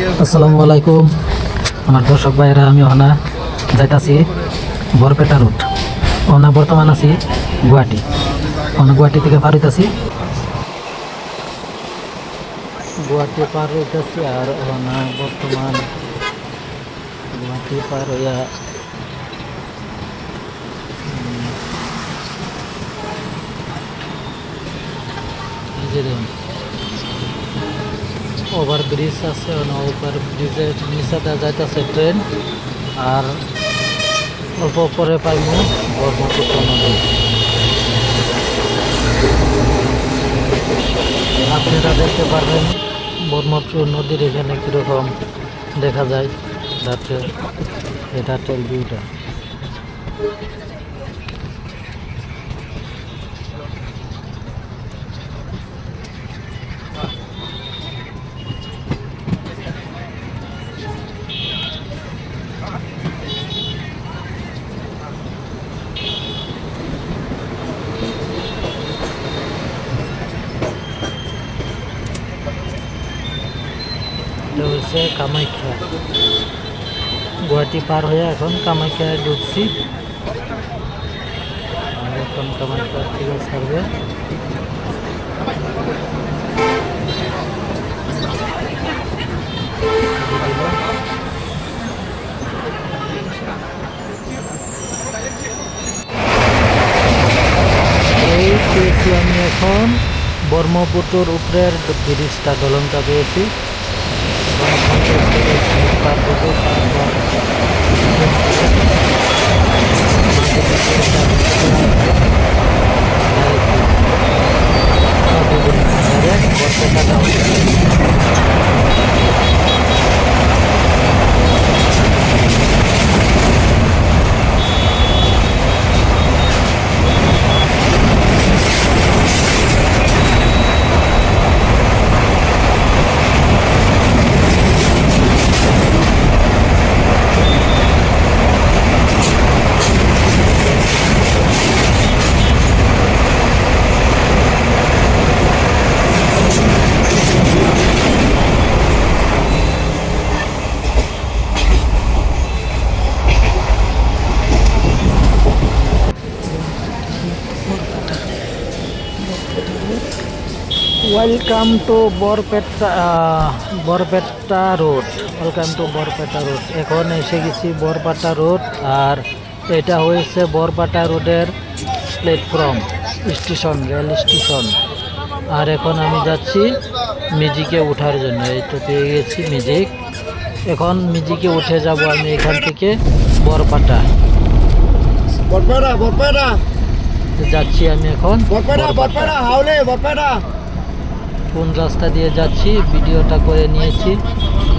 আসসালামু আলাইকুম আমার দর্শক ভাইরা, আমি ওনা যাইতাছি বরপেটা রুট। ওনা বর্তমান আছি গুয়াহাটি। গুয়াহাটি থেকে পার হইতাছি, গুয়াহাটি পার হইতাছি। আর ওনা বর্তমান গুয়াহাটি পার হইয়া ওভার ব্রিজ আছে, ওভার ব্রিজের নিচে যাইতেছে ট্রেন। আর অল্প পরে পাইমু ব্রহ্মপুত্র নদী। আপনারা দেখতে পারবেন ব্রহ্মপুত্র নদীর এখানে কীরকম দেখা যায় এটা টেল ভিউটা। এটা হচ্ছে কামাখ্যা। গুয়াহাটি পার হয়ে এখন কামাখ্যায় ঢুকছি। আর এখন কামাখ্যা থেকে ছাড়বে। এই পেয়েছি আমি এখন ব্রহ্মপুত্রের উপরের ব্রিজটা, দলনটা পেয়েছি। Welcome to Barpeta road. Welcome to Barpeta road. এখন এসে গেছি বরপেটা রোড। আর এটা হয়েছে বরপেটা রোডের প্ল্যাটফর্ম স্টেশন, রেল স্টেশন। আর এখন আমি যাচ্ছি ম্যাজিকে ওঠার জন্য। এই তো পেয়ে গেছি ম্যাজিক। এখন ম্যাজিকে উঠে যাব আমি এখান থেকে বরপেটা। যাচ্ছি আমি এখন কোন রাস্তা দিয়ে যাচ্ছি ভিডিওটা করে নিয়েছি,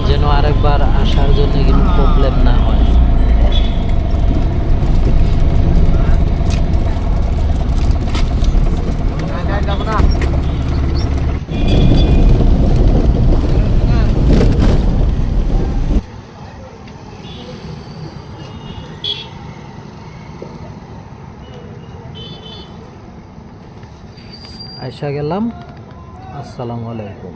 যেন আরেকবার আসার জন্য কোনো প্রবলেম না হয়। আইসা গেলাম। আসসালামু আলাইকুম।